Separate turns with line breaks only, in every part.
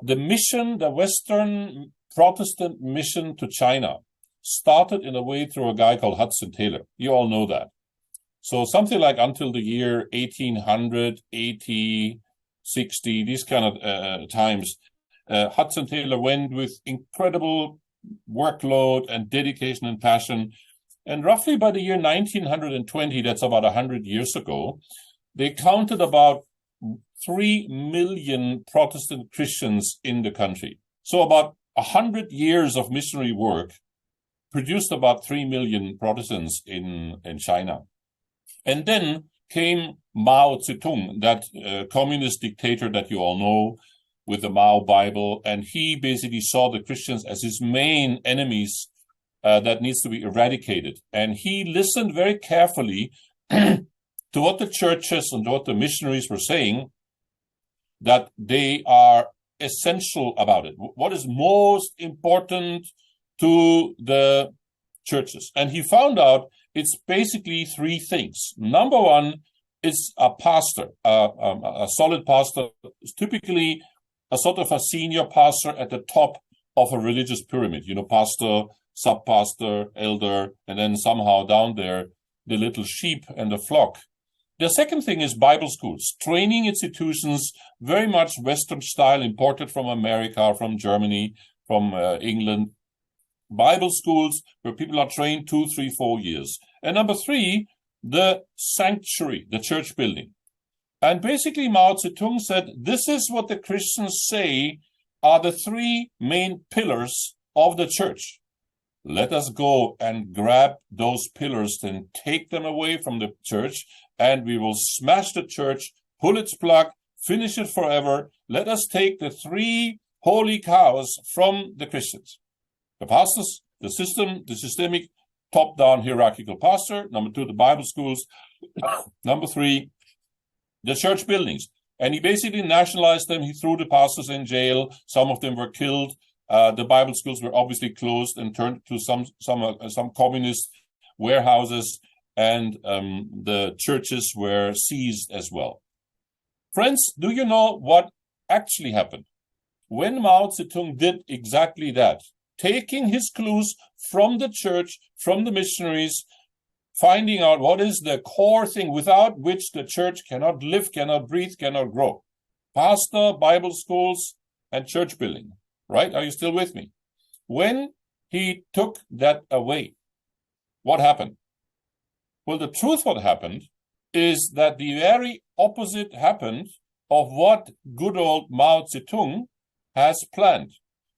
the mission, the Western Protestant mission to China, started in a way through a guy called Hudson Taylor. You all know that. So something like until the year 1800, 80, 60, these kind of times, Hudson Taylor went with incredible workload and dedication and passion. And roughly by the year 1920, that's about 100 years ago, they counted about 3 million Protestant Christians in the country. So about 100 years of missionary work produced about 3 million Protestants in China. And then came Mao Zedong, that communist dictator that you all know, with the Mao Bible, and he basically saw the Christians as his main enemies that needs to be eradicated. And he listened very carefully to what the churches and what the missionaries were saying, that they are essential about it. What is most important to the churches? And he found out it's basically 3 things. Number one is a pastor, a solid pastor, typically a sort of a senior pastor at the top of a religious pyramid, pastor, sub-pastor, elder, and then somehow down there, the little sheep and the flock. The second thing is Bible schools, training institutions, very much Western style, imported from America, from Germany, from England. Bible schools where people are trained 2, 3, 4 years. And number 3, the sanctuary, the church building. And basically Mao Zedong said, this is what the Christians say are the 3 main pillars of the church. Let us go and grab those pillars and take them away from the church, and we will smash the church, pull its plug, finish it forever. Let us take the 3 holy cows from the Christians. The pastors, the system, the systemic top-down hierarchical pastor. Number 2, the Bible schools. Number 3, the church buildings. And he basically nationalized them. He threw the pastors in jail. Some of them were killed. The Bible schools were obviously closed and turned to some communist warehouses, and the churches were seized as well. Friends, do you know what actually happened? When Mao Zedong did exactly that, taking his clues from the church, from the missionaries, finding out what is the core thing without which the church cannot live, cannot breathe, cannot grow. Pastor, Bible schools, and church building. Right? Are you still with me? When he took that away, what happened? Well, the truth what happened is that the very opposite happened of what good old Mao Zedong has planned.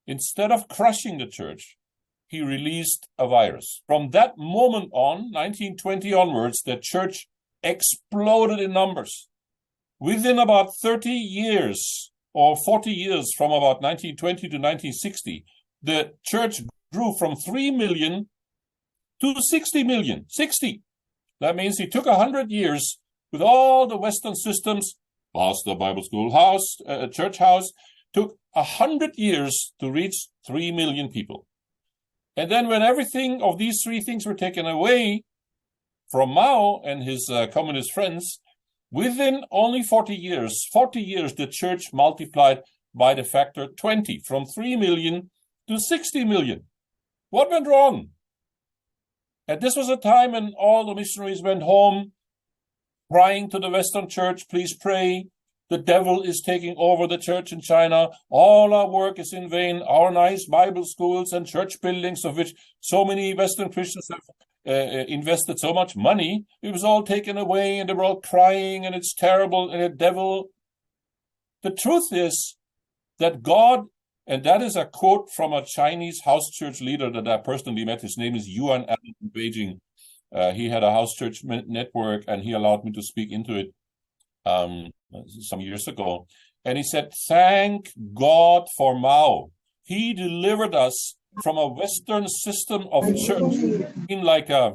Instead of crushing the church, he released a virus. From that moment on, 1920 onwards, the church exploded in numbers. Within about 30 years or 40 years, from about 1920 to 1960, the church grew from 3 million to 60 million. 60. That means he took 100 years with all the Western systems, pastor, Bible school, house, church house, took 100 years to reach 3 million people. And then when everything of these 3 things were taken away from Mao and his communist friends, within only 40 years, the church multiplied by the factor 20, from 3 million to 60 million. What went wrong? And this was a time when all the missionaries went home, crying to the Western church, please pray. The devil is taking over the church in China. All our work is in vain. Our nice Bible schools and church buildings, of which so many Western Christians have invested so much money, it was all taken away, and they were all crying, and it's terrible, and the devil. The truth is that God, and that is a quote from a Chinese house church leader that I personally met. His name is Yuan Allen in Beijing. He had a house church network, and he allowed me to speak into it some years ago. And he said, thank God for Mao. He delivered us from a Western system of church in like a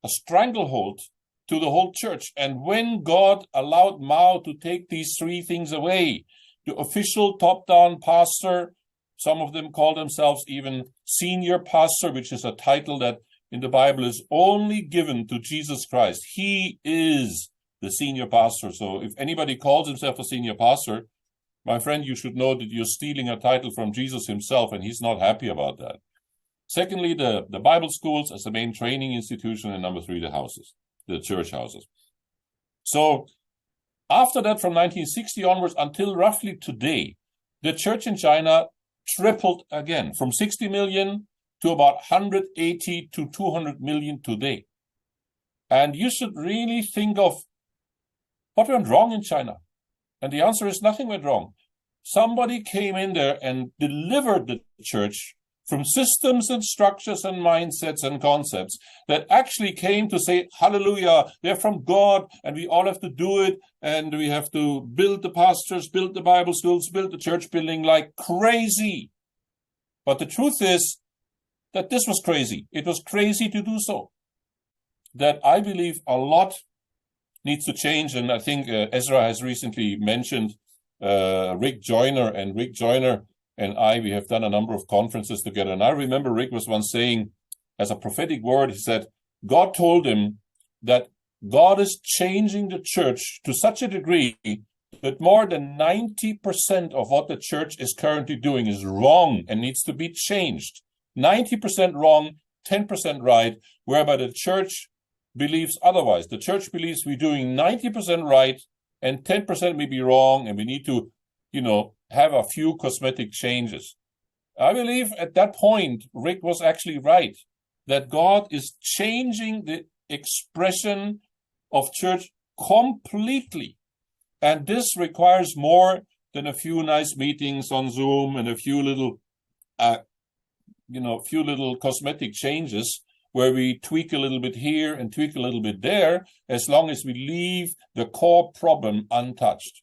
stranglehold to the whole church. And when God allowed Mao to take these 3 things away, the official top-down pastor, some of them call themselves even senior pastor, which is a title that in the Bible is only given to Jesus Christ. He is the senior pastor. So if anybody calls himself a senior pastor, My friend, you should know that you're stealing a title from Jesus himself, and he's not happy about that. Secondly, the Bible schools as the main training institution, and number three, the church houses. So after that, from 1960 onwards until roughly today, the church in China tripled again, from 60 million to about 180 to 200 million today. And you should really think of what went wrong in China. And the answer is nothing went wrong. Somebody came in there and delivered the church from systems and structures and mindsets and concepts that actually came to say, hallelujah, they're from God, and we all have to do it, and we have to build the pastors, build the Bible schools, build the church building like crazy. But the truth is that this was crazy. It was crazy to do so. That I believe a lot needs to change, and I think Ezra has recently mentioned Rick Joyner, and Rick Joyner and we have done a number of conferences together. And I remember Rick was once saying, as a prophetic word, he said, God told him that God is changing the church to such a degree that more than 90% of what the church is currently doing is wrong and needs to be changed. 90% wrong, 10% right, whereby the church believes otherwise. The church believes we're doing 90% right and 10% may be wrong, and we need to, have a few cosmetic changes. I believe at that point, Rick was actually right, that God is changing the expression of church completely. And this requires more than a few nice meetings on Zoom and a few little, cosmetic changes where we tweak a little bit here and tweak a little bit there, as long as we leave the core problem untouched.